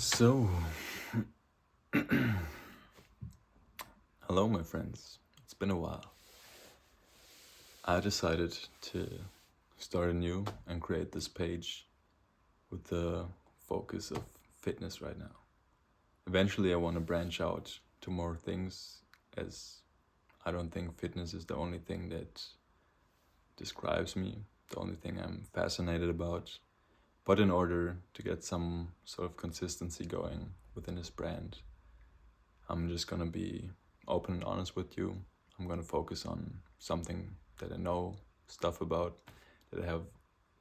So, hello, my friends. It's been a while. I decided to start anew and create this page with the focus of fitness right now. Eventually, I want to branch out to more things, as I don't think fitness is the only thing that describes me, the only thing I'm fascinated about. But in order to get some sort of consistency going within this brand, I'm just gonna be open and honest with you. I'm gonna focus on something that I know stuff about, that I have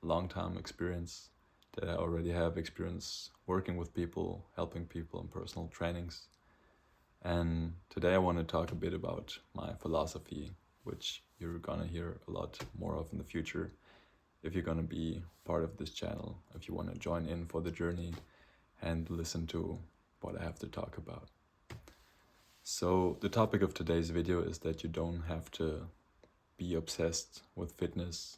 long time experience, that I already have experience working with people, helping people in personal trainings. And today I want to talk a bit about my philosophy, which you're gonna hear a lot more of in the future if you're gonna be part of this channel, if you want to join in for the journey and listen to what I have to talk about. So the topic of today's video is that you don't have to be obsessed with fitness,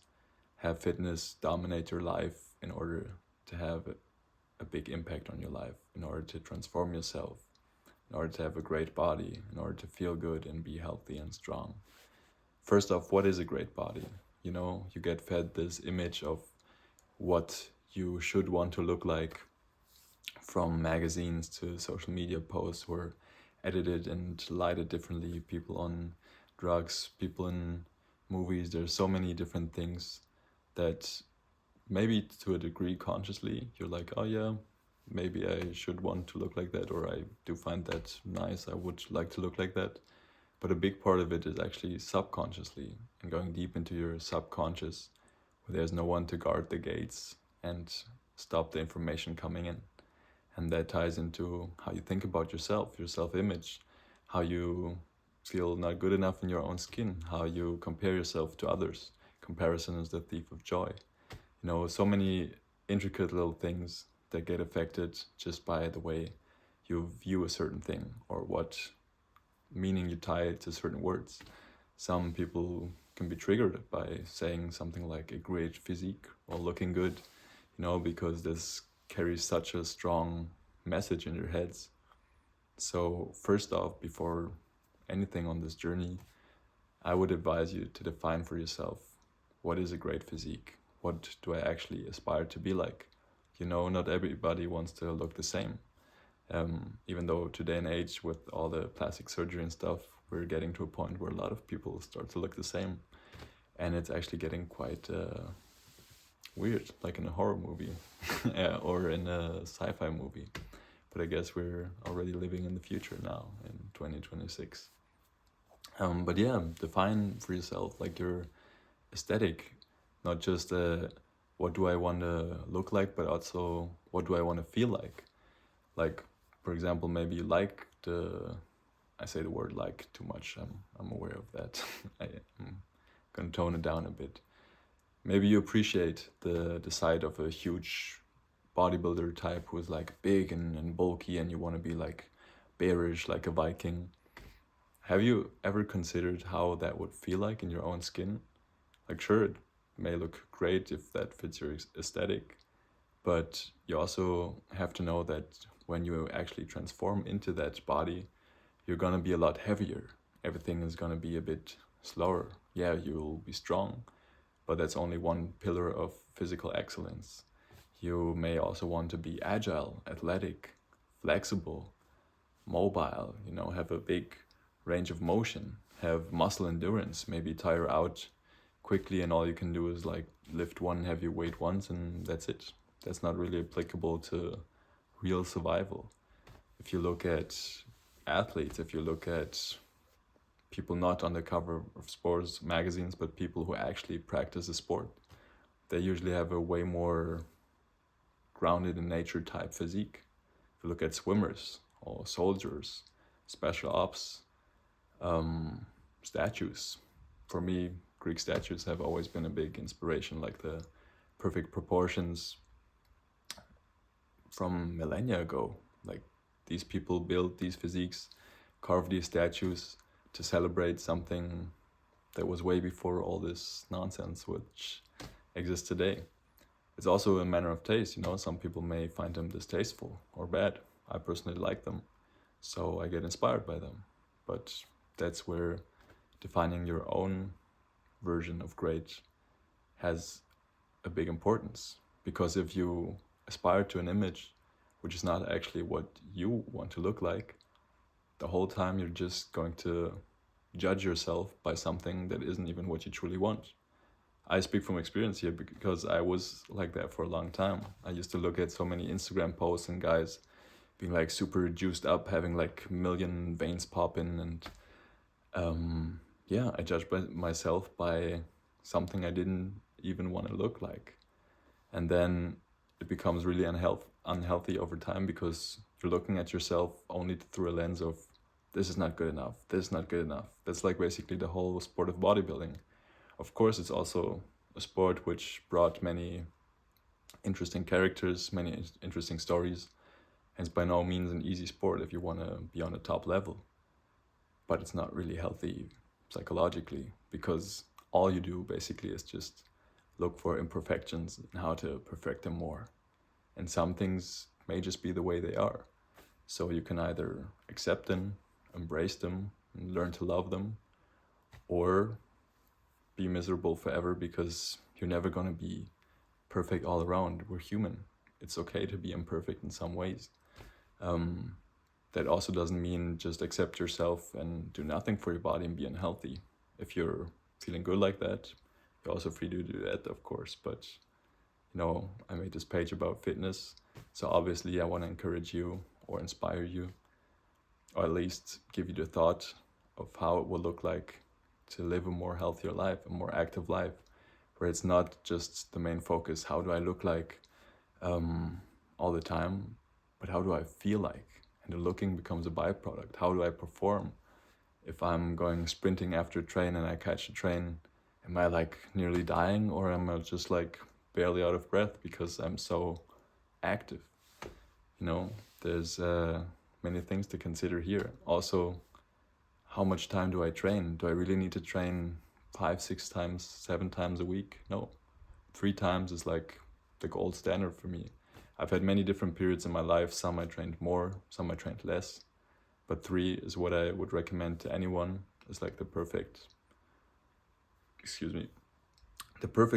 have fitness dominate your life in order to have a big impact on your life, in order to transform yourself, in order to have a great body, in order to feel good and be healthy and strong. First off, what is a great body? You know, you get fed this image of what you should want to look like from magazines to social media posts were edited and lighted differently. People on drugs, people in movies, there's so many different things that maybe to a degree consciously you're like, oh yeah, maybe I should want to look like that, or I do find that nice, I would like to look like that. But a big part of it is actually subconsciously and going deep into your subconscious, where there's no one to guard the gates and stop the information coming in. And that ties into how you think about yourself, your self-image, how you feel not good enough in your own skin, how you compare yourself to others. Comparison is the thief of joy. You know, so many intricate little things that get affected just by the way you view a certain thing or what meaning you tie to certain words. Some people can be triggered by saying something like a great physique or looking good, you know, because this carries such a strong message in your heads. So first off, before anything on this journey, I would advise you to define for yourself, what is a great physique? What do I actually aspire to be like? You know, not everybody wants to look the same. Even though today and age with all the plastic surgery and stuff, we're getting to a point where a lot of people start to look the same. And it's actually getting quite weird, like in a horror movie or in a sci-fi movie. But I guess we're already living in the future now in 2026. But yeah, define for yourself like your aesthetic, not just what do I want to look like, but also what do I want to feel like. Like, for example, maybe you like I say the word like too much, I'm aware of that. I'm gonna tone it down a bit. Maybe you appreciate the sight of a huge bodybuilder type who is like big and bulky, and you want to be like bearish, like a Viking. Have you ever considered how that would feel like in your own skin? Like, sure, it may look great if that fits your aesthetic, but you also have to know that when you actually transform into that body, you're gonna be a lot heavier. Everything is gonna be a bit slower. Yeah, you'll be strong, but that's only one pillar of physical excellence. You may also want to be agile, athletic, flexible, mobile, you know, have a big range of motion, have muscle endurance, maybe tire out quickly and all you can do is like lift one heavy weight once and that's it. That's not really applicable to real survival. If you look at athletes, if you look at people not on the cover of sports magazines, but people who actually practice a sport, they usually have a way more grounded in nature type physique. If you look at swimmers or soldiers, special ops, statues. For me, Greek statues have always been a big inspiration, like the perfect proportions from millennia ago. Like, these people built these physiques, carved these statues to celebrate something that was way before all this nonsense which exists today. It's also a matter of taste, you know, some people may find them distasteful or bad. I personally like them, so I get inspired by them. But that's where defining your own version of great has a big importance. Because if you aspire to an image which is not actually what you want to look like, the whole time you're just going to judge yourself by something that isn't even what you truly want. I speak from experience here because I was like that for a long time. I used to look at so many Instagram posts and guys being like super juiced up, having like a million veins popping, and yeah, I judged myself by something I didn't even want to look like. And then it becomes really unhealthy over time because you're looking at yourself only through a lens of this is not good enough, this is not good enough. That's like basically the whole sport of bodybuilding. Of course, it's also a sport which brought many interesting characters, many interesting stories, and it's by no means an easy sport if you want to be on the top level. But it's not really healthy psychologically because all you do basically is just look for imperfections and how to perfect them more. And some things may just be the way they are. So you can either accept them, embrace them, and learn to love them, or be miserable forever because you're never going to be perfect all around. We're human. It's okay to be imperfect in some ways. That also doesn't mean just accept yourself and do nothing for your body and be unhealthy. If you're feeling good like that, you're also free to do that, of course. But, I made this page about fitness. So obviously I want to encourage you or inspire you, or at least give you the thought of how it will look like to live a more healthier life, a more active life, where it's not just the main focus, how do I look like all the time, but how do I feel like? And the looking becomes a byproduct. How do I perform? If I'm going sprinting after a train and I catch a train, am I like nearly dying, or am I just like barely out of breath because I'm so active? There's many things to consider here. Also, how much time do I train? Do I really need to train 5, 6 times, 7 times a week? No. 3 times is like the gold standard for me. I've had many different periods in my life. Some I trained more, some I trained less. But 3 is what I would recommend to anyone. It's like the perfect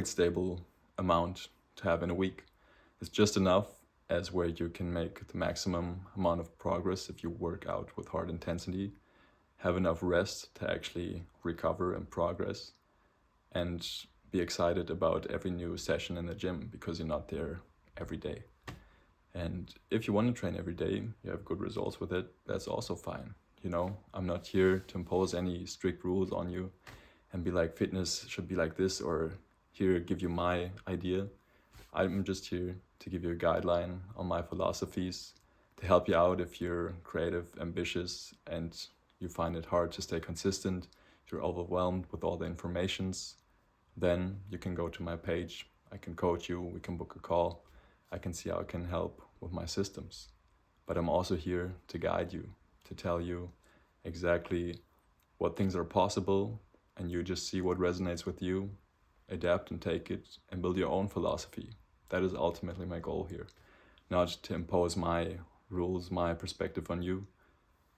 stable amount to have in a week. It's just enough as where you can make the maximum amount of progress if you work out with hard intensity, have enough rest to actually recover and progress, and be excited about every new session in the gym because you're not there every day. And if you want to train every day, you have good results with it, that's also fine. I'm not here to impose any strict rules on you and be like, fitness should be like this, or here, give you my idea. I'm just here to give you a guideline on my philosophies, to help you out if you're creative, ambitious, and you find it hard to stay consistent, you're overwhelmed with all the informations, then you can go to my page. I can coach you, we can book a call. I can see how I can help with my systems. But I'm also here to guide you, to tell you exactly what things are possible, and you just see what resonates with you, adapt and take it, and build your own philosophy. That is ultimately my goal here. Not to impose my rules, my perspective on you,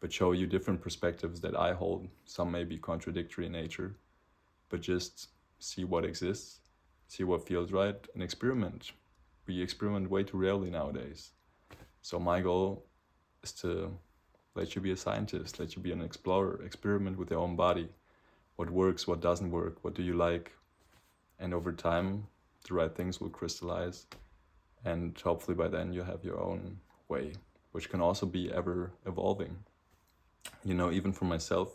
but show you different perspectives that I hold. Some may be contradictory in nature, but just see what exists, see what feels right, and experiment. We experiment way too rarely nowadays. So my goal is to let you be a scientist, let you be an explorer, experiment with your own body. What works, what doesn't work, what do you like? And over time, the right things will crystallize. And hopefully by then you have your own way, which can also be ever evolving. Even for myself,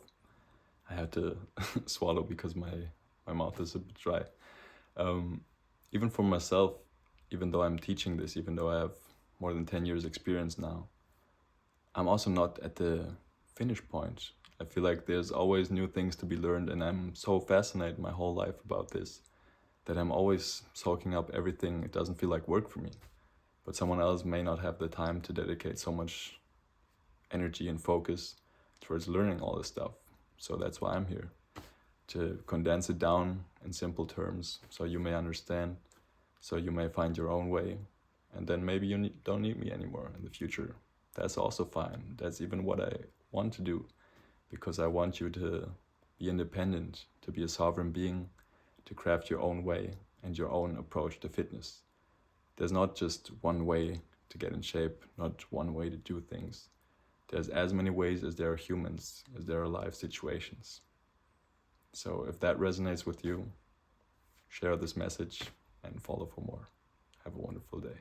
I had to swallow because my mouth is a bit dry. Even for myself, even though I'm teaching this, even though I have more than 10 years experience now, I'm also not at the finish point. I feel like there's always new things to be learned, and I'm so fascinated my whole life about this that I'm always soaking up everything. It doesn't feel like work for me, but someone else may not have the time to dedicate so much energy and focus towards learning all this stuff. So that's why I'm here, to condense it down in simple terms so you may understand, so you may find your own way, and then maybe you don't need me anymore in the future. that's also fine. That's even what I want to do, because I want you to be independent, to be a sovereign being, to craft your own way and your own approach to fitness. There's not just one way to get in shape, not one way to do things. There's as many ways as there are humans, as there are life situations. So if that resonates with you, share this message and follow for more. Have a wonderful day.